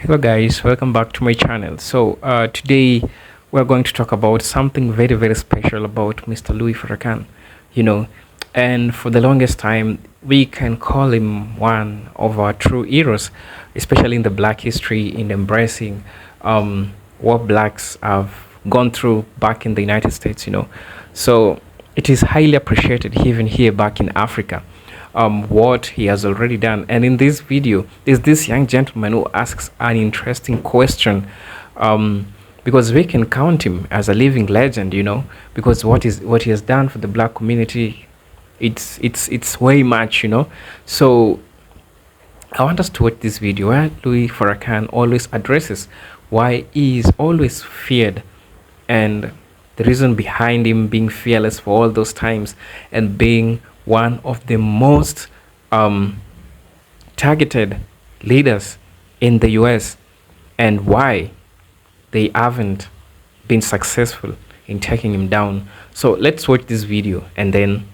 Hello guys, welcome back to my channel. Today we're going to talk about something very very special about Mr. Louis Farrakhan, you know, and for the longest time we can call him one of our true heroes, especially in the black history in embracing what blacks have gone through back in the United States, So it is highly appreciated even here back in Africa, what he has already done. And in this video, there's this young gentleman who asks an interesting question, because we can count him as a living legend, because what he has done for the black community, it's way much, So I want us to watch this video where Louis Farrakhan always addresses why he is always feared, and the reason behind him being fearless for all those times and being one of the most targeted leaders in the US, and why they haven't been successful in taking him down. So let's watch this video, and then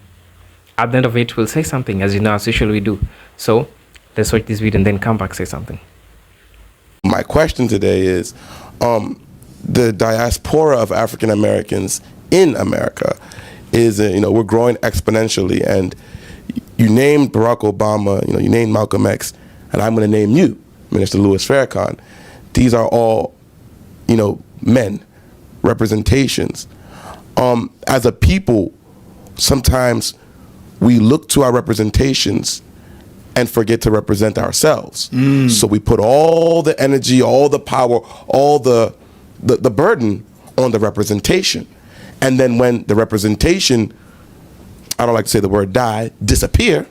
at the end of it we'll say something, as usually we do. So let's watch this video and then come back, say something. My question today is, the diaspora of African Americans in America is, we're growing exponentially, and you named Barack Obama, you named Malcolm X, and I'm going to name you, Minister Louis Farrakhan. These are all, men, representations. As a people, sometimes we look to our representations and forget to represent ourselves. So we put all the energy, all the power, all the burden on the representation. And then when the representation, I don't like to say the word die, disappear,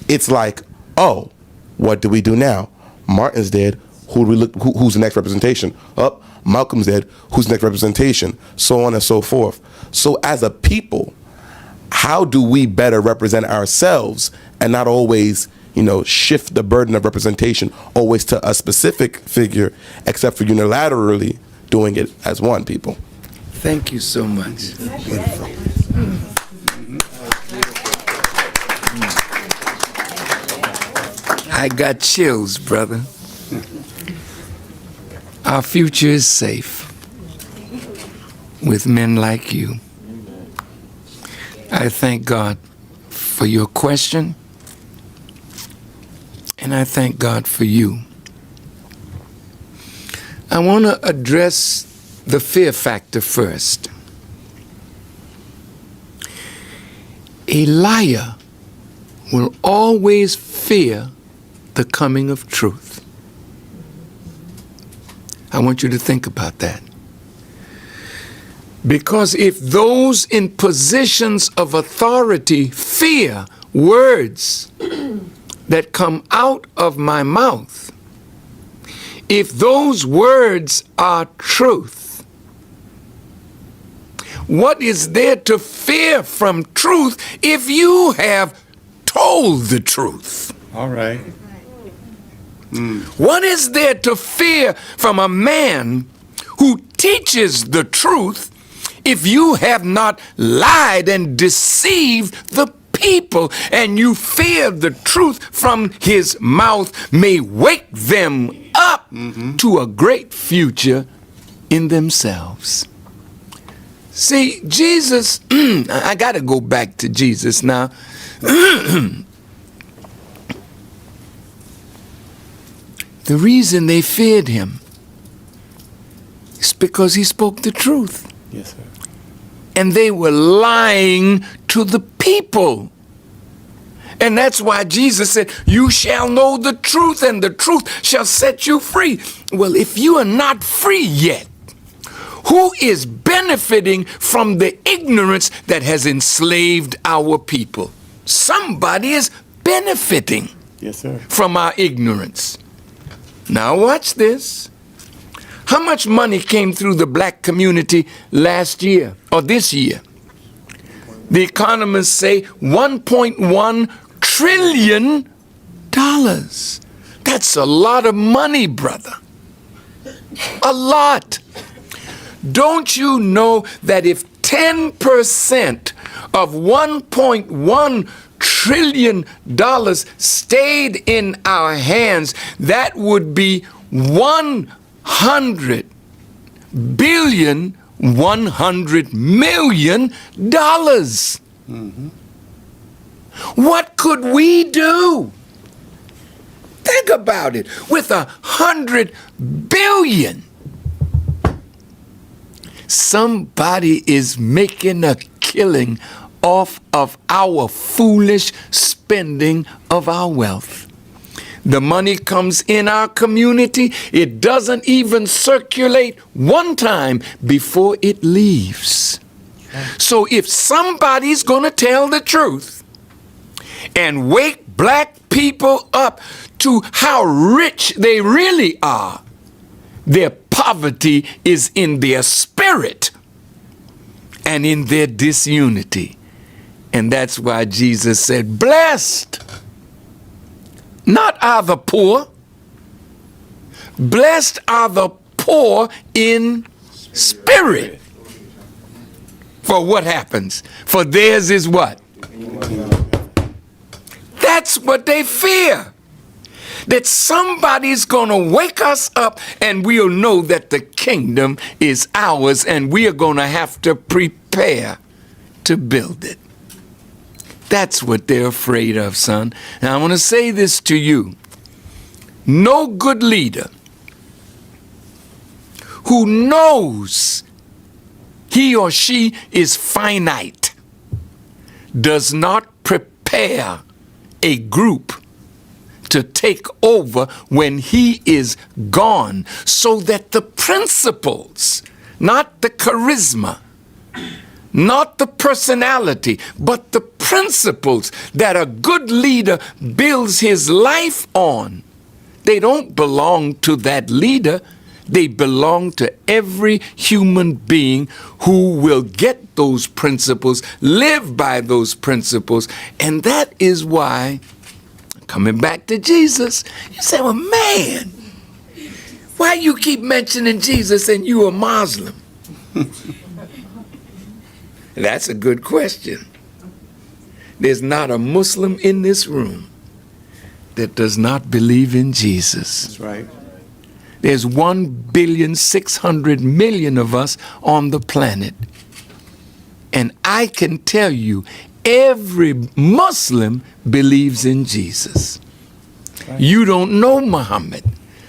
it's like, oh, what do we do now? Martin's dead. Who do we look? Who's the next representation? Up. Malcolm's dead. Who's the next representation? So on and so forth. So as a people, how do we better represent ourselves and not always, shift the burden of representation always to a specific figure, except for unilaterally doing it as one people? Thank you so much. Beautiful. I got chills, brother. Our future is safe with men like you. I thank God for your question, and I thank God for you. I want to address the fear factor first. A liar will always fear the coming of truth. I want you to think about that. Because if those in positions of authority fear words that come out of my mouth, if those words are truth, what is there to fear from truth if you have told the truth? All right. What is there to fear from a man who teaches the truth if you have not lied and deceived the people, and you fear the truth from his mouth may wake them up to a great future in themselves? See, Jesus, I got to go back to Jesus now. The reason they feared him is because he spoke the truth. Yes, sir. And they were lying to the people. And that's why Jesus said, you shall know the truth, and the truth shall set you free. Well, if you are not free yet, who is benefiting from the ignorance that has enslaved our people? Somebody is benefiting, yes, sir, from our ignorance. Now watch this. How much money came through the black community last year or this year? The economists say $1.1 trillion. That's a lot of money, brother. A lot. Don't you know that if 10% of $1.1 trillion stayed in our hands, that would be $100 billion, $100 million. What could we do? Think about it. With $100 billion, somebody is making a killing off of our foolish spending of our wealth. The money comes in our community. It doesn't even circulate one time before it leaves. So if somebody's going to tell the truth and wake black people up to how rich they really are, their poverty is in their spirit and in their disunity. And that's why Jesus said, blessed not are the poor, blessed are the poor in spirit. For what happens? For theirs is what? That's what they fear. That somebody's going to wake us up and we'll know that the kingdom is ours and we are going to have to prepare to build it. That's what they're afraid of, son. Now I want to say this to you. No good leader who knows he or she is finite does not prepare a group to take over when he is gone, so that the principles, not the charisma, not the personality, but the principles that a good leader builds his life on, they don't belong to that leader. They belong to every human being who will get those principles, live by those principles. And that is why, coming back to Jesus, you say, well, man, why you keep mentioning Jesus and you a Muslim? That's a good question. There's not a Muslim in this room that does not believe in Jesus. That's right. There's 1,600,000,000 of us on the planet. And I can tell you, every Muslim believes in Jesus. Right. You don't know Muhammad.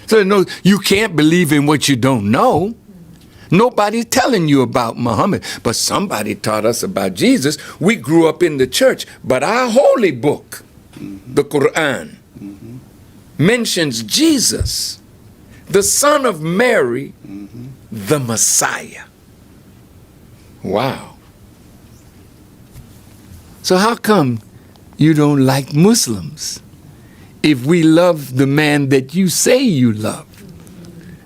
So no, you can't believe in what you don't know. Nobody's telling you about Muhammad, but somebody taught us about Jesus. We grew up in the church, but our holy book, the Quran, mentions Jesus, the son of Mary, the Messiah. Wow. So how come you don't like Muslims if we love the man that you say you love,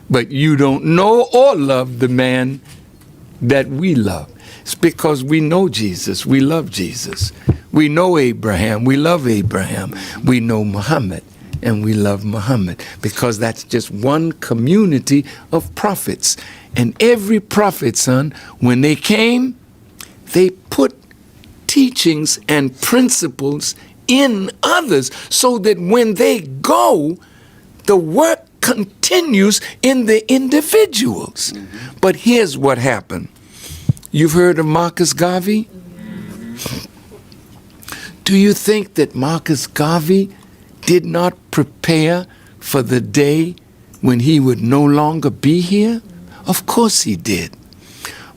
but you don't know or love the man that we love? It's because we know Jesus, we love Jesus. We know Abraham, we love Abraham. We know Muhammad, and we love Muhammad, because that's just one community of prophets. And every prophet, son, when they came, they put teachings and principles in others so that when they go, the work continues in the individuals. But here's what happened. You've heard of Marcus Garvey? Do you think that Marcus Garvey did not prepare for the day when he would no longer be here? Of course he did.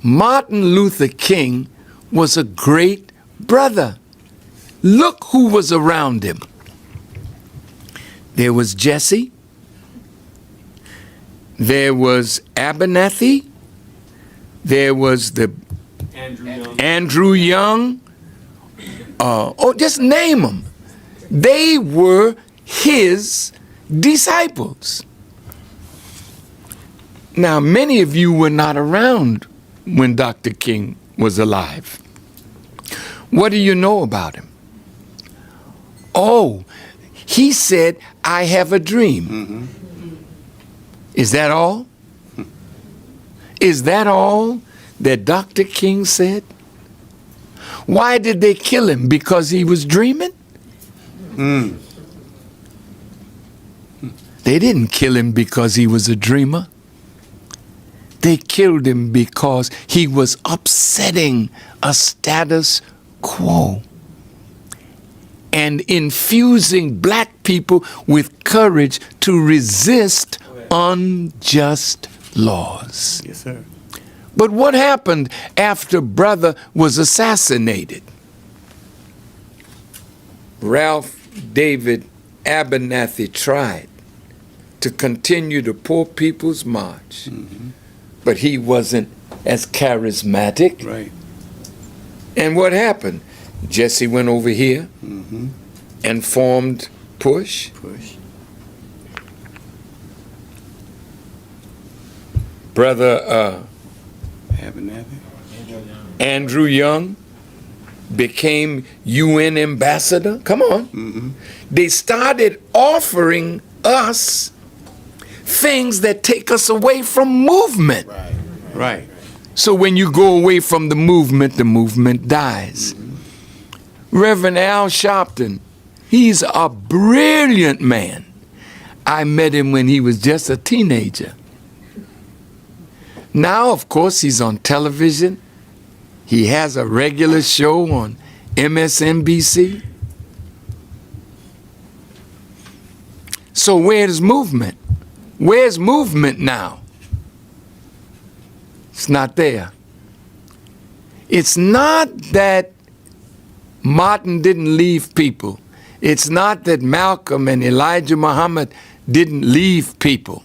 Martin Luther King was a great brother. Look who was around him. There was Jesse. There was Abernathy. There was the Andrew Young. Just name them. They were his disciples. Now, many of you were not around when Dr. King was alive. What do you know about him? Oh, he said, I have a dream. Is that all? Is that all that Dr. King said? Why did they kill him? Because he was dreaming? They didn't kill him because he was a dreamer. They killed him because he was upsetting a status quo and infusing black people with courage to resist unjust laws. Yes, sir. But what happened after brother was assassinated? Ralph David Abernathy tried to continue the Poor People's March, but he wasn't as charismatic. Right. And what happened? Jesse went over here and formed Push. Brother Andrew Young became UN ambassador. Come on. They started offering us things that take us away from movement. Right. So when you go away from the movement dies. Reverend Al Sharpton, he's a brilliant man. I met him when he was just a teenager. Now, of course, he's on television. He has a regular show on MSNBC. So where's movement? Where's movement now? It's not there. It's not that Martin didn't leave people. It's not that Malcolm and Elijah Muhammad didn't leave people.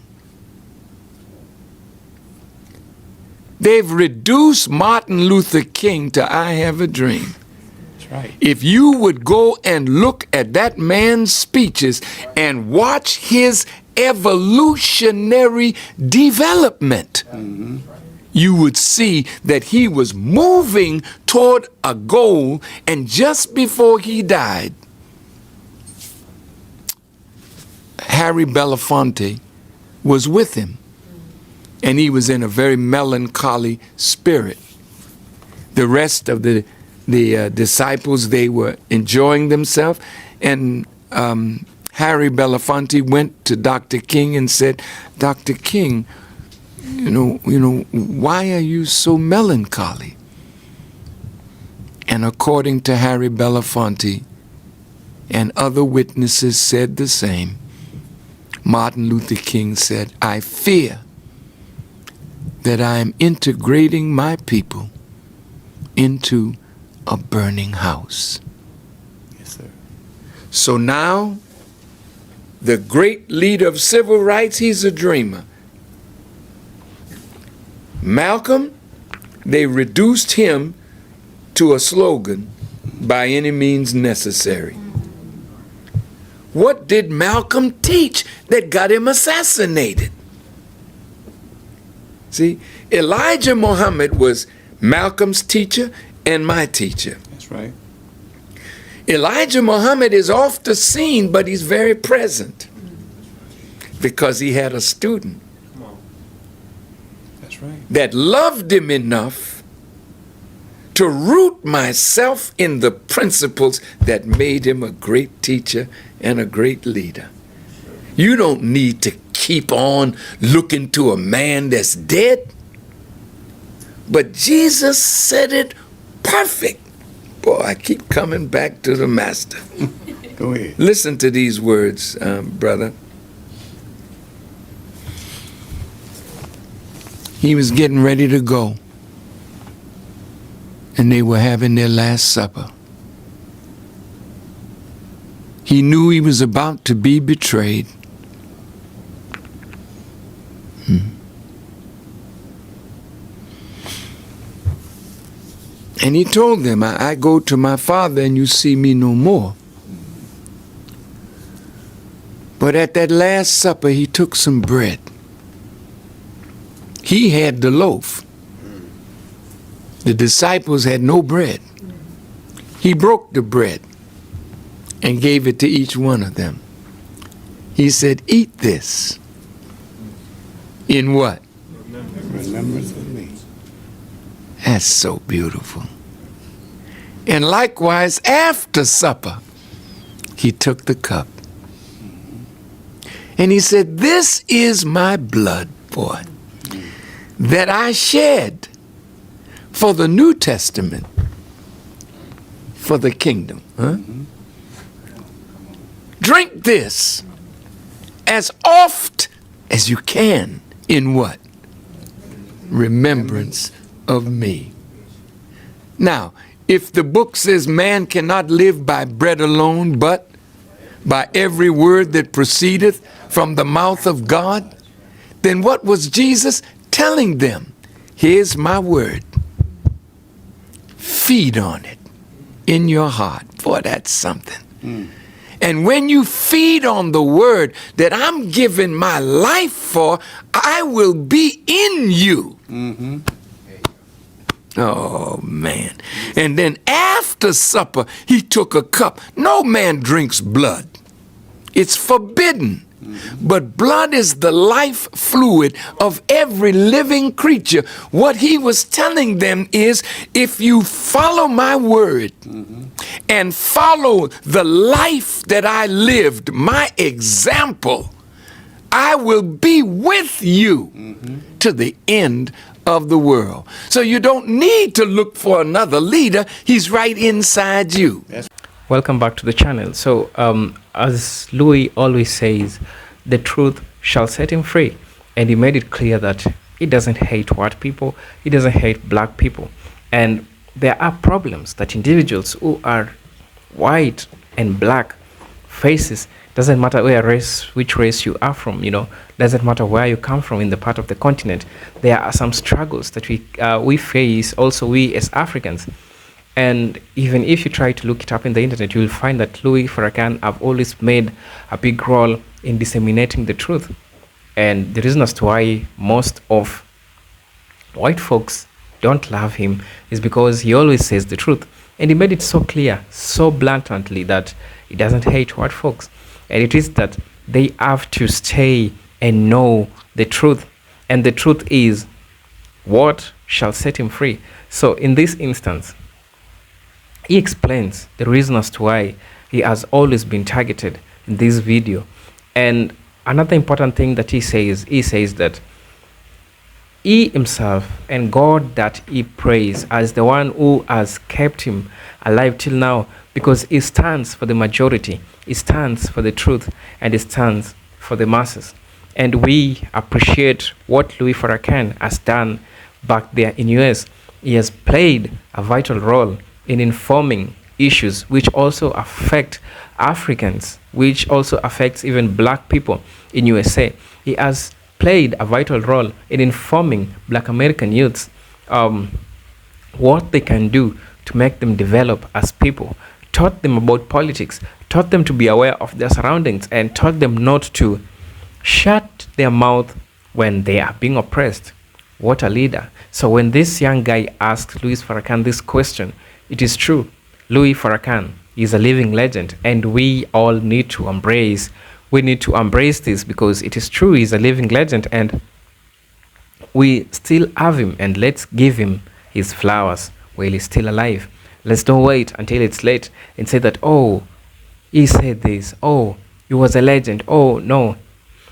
They've reduced Martin Luther King to I Have a Dream. That's right. If you would go and look at that man's speeches and watch his evolutionary development, you would see that he was moving toward a goal, and just before he died, Harry Belafonte was with him, and he was in a very melancholy spirit. The rest of the disciples, they were enjoying themselves, and Harry Belafonte went to Dr. King and said, Dr. King, you know, why are you so melancholy? And according to Harry Belafonte and other witnesses said the same, Martin Luther King said, I fear that I am integrating my people into a burning house. Yes, sir. So now, the great leader of civil rights, he's a dreamer. Malcolm, they reduced him to a slogan, by any means necessary. What did Malcolm teach that got him assassinated? See, Elijah Muhammad was Malcolm's teacher and my teacher. That's right. Elijah Muhammad is off the scene, but he's very present because he had a student That's right. that loved him enough to root myself in the principles that made him a great teacher and a great leader. You don't need to keep on looking to a man that's dead. But Jesus said it perfect. Boy, I keep coming back to the master. Go ahead. Listen to these words, brother. He was getting ready to go, and they were having their Last Supper. He knew he was about to be betrayed. And he told them, I go to my Father and you see me no more. But at that Last Supper, he took some bread. He had the loaf. The disciples had no bread. He broke the bread and gave it to each one of them. He said, eat this. In what? Remembrance of me. That's so beautiful. And likewise, after supper, he took the cup. And he said, this is my blood, boy, that I shed for the New Testament, for the kingdom. Huh? Drink this as oft as you can in what? Remembrance of me. Now, if the book says man cannot live by bread alone, but by every word that proceedeth from the mouth of God, then what was Jesus telling them? Here's my word. Feed on it in your heart. Boy, that's something. And when you feed on the word that I'm giving my life for, I will be in you. Oh, man. And then after supper, he took a cup. No man drinks blood. It's forbidden. But blood is the life fluid of every living creature. What he was telling them is, if you follow my word and follow the life that I lived, my example, I will be with you to the end of the world. So you don't need to look for another leader. He's right inside you. Welcome back to the channel. So, as Louis always says, the truth shall set him free. And he made it clear that he doesn't hate white people, he doesn't hate black people. And there are problems that individuals who are white and black faces. Doesn't matter which race you are from, doesn't matter where you come from in the part of the continent. There are some struggles that we face also, we as Africans. And even if you try to look it up in the internet, you will find that Louis Farrakhan have always made a big role in disseminating the truth. And the reason as to why most of white folks don't love him is because he always says the truth. And he made it so clear, so blatantly, that he doesn't hate white folks. And it is that they have to stay and know the truth. And the truth is what shall set him free. So in this instance, he explains the reason as to why he has always been targeted in this video. And another important thing that he says that he himself and God that he prays as the one who has kept him alive till now, because he stands for the majority, he stands for the truth, and he stands for the masses. And we appreciate what Louis Farrakhan has done back there in US. He has played a vital role in informing issues which also affect Africans, which also affects even black people in USA. He has played a vital role in informing black American youths what they can do to make them develop as people, taught them about politics, taught them to be aware of their surroundings, and taught them not to shut their mouth when they are being oppressed. What a leader. So when this young guy asked Louis Farrakhan this question, it is true. Louis Farrakhan is a living legend, and we all need to embrace this, because it is true, he's a living legend, and we still have him, and let's give him his flowers while he's still alive. Let's don't wait until it's late and say that, oh, he said this, oh, he was a legend. Oh, no.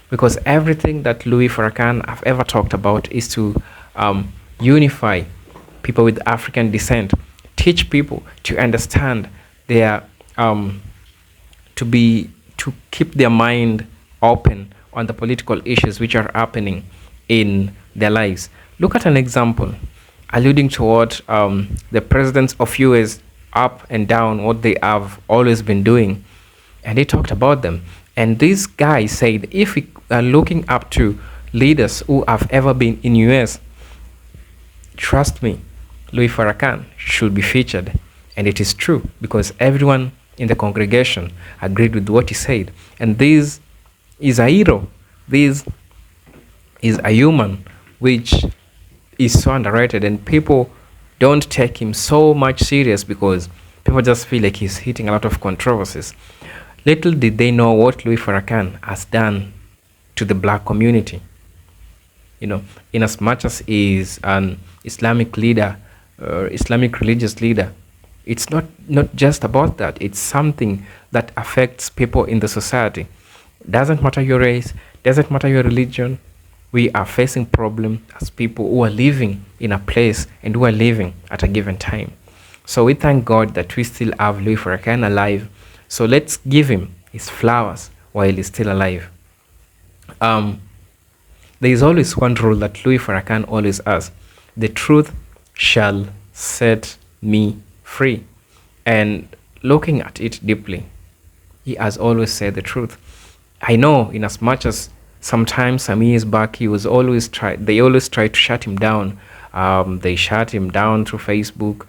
Because everything that Louis Farrakhan have ever talked about is to unify people with African descent, teach people to understand their to keep their mind open on the political issues which are happening in their lives. Look at an example alluding to what the presidents of US up and down, what they have always been doing, and he talked about them. And this guy said, if we are looking up to leaders who have ever been in US, trust me, Louis Farrakhan should be featured. And it is true, because everyone in the congregation agreed with what he said. And this is a hero. This is a human which is so underrated, and people don't take him so much serious because people just feel like he's hitting a lot of controversies. Little did they know what Louis Farrakhan has done to the black community. In as much as he is an Islamic leader, Islamic religious leader, it's not just about that. It's something that affects people in the society. Doesn't matter your race, doesn't matter your religion. We are facing problem as people who are living in a place and who are living at a given time. So we thank God that we still have Louis Farrakhan alive. So let's give him his flowers while he's still alive. Um, there is always one rule that Louis Farrakhan always has: the truth shall set me free. And looking at it deeply, he has always said the truth. I know, in as much as sometimes some years back he was always try they always tried to shut him down. They shut him down through Facebook.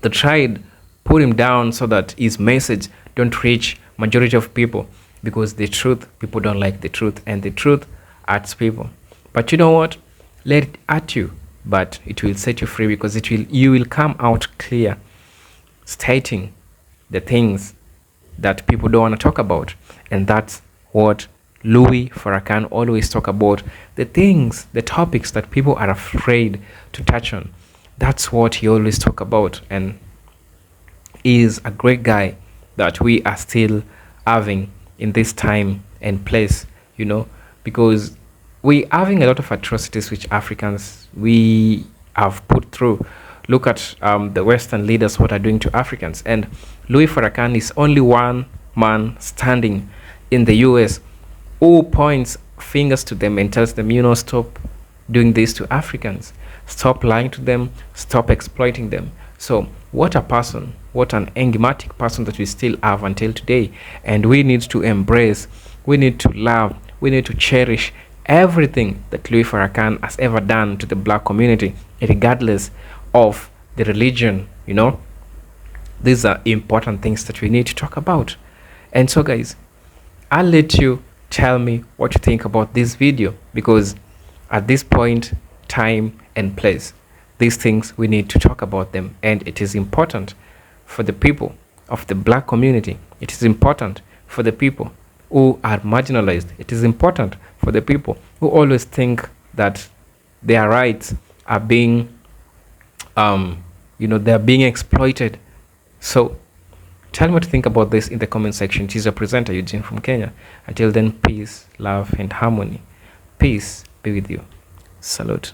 They tried put him down so that his message don't reach majority of people, because the truth, people don't like the truth, and the truth hurts people. But you know what? Let it hurt you, but it will set you free, because it will you will come out clear, stating the things that people don't want to talk about. And that's what Louis Farrakhan always talk about: the things, the topics that people are afraid to touch on. That's what he always talk about. And he is a great guy that we are still having in this time and place, because we having a lot of atrocities which Africans we have put through. Look at the Western leaders, what are doing to Africans. And Louis Farrakhan is only one man standing in the US who points fingers to them and tells them, stop doing this to Africans, stop lying to them, stop exploiting them. So what a person, what an enigmatic person that we still have until today. And we need to embrace, we need to love, we need to cherish everything that Louis Farrakhan has ever done to the black community, regardless of the religion. These are important things that we need to talk about. And so guys, I'll let you tell me what you think about this video, because at this point, time and place, these things we need to talk about them. And it is important for the people of the black community. It is important for the people who are marginalized. It is important for the people who always think that their rights are being they're being exploited. So tell me what to think about this in the comment section. It is your presenter Eugene from Kenya. Until then, peace, love and harmony. Peace be with you. Salute.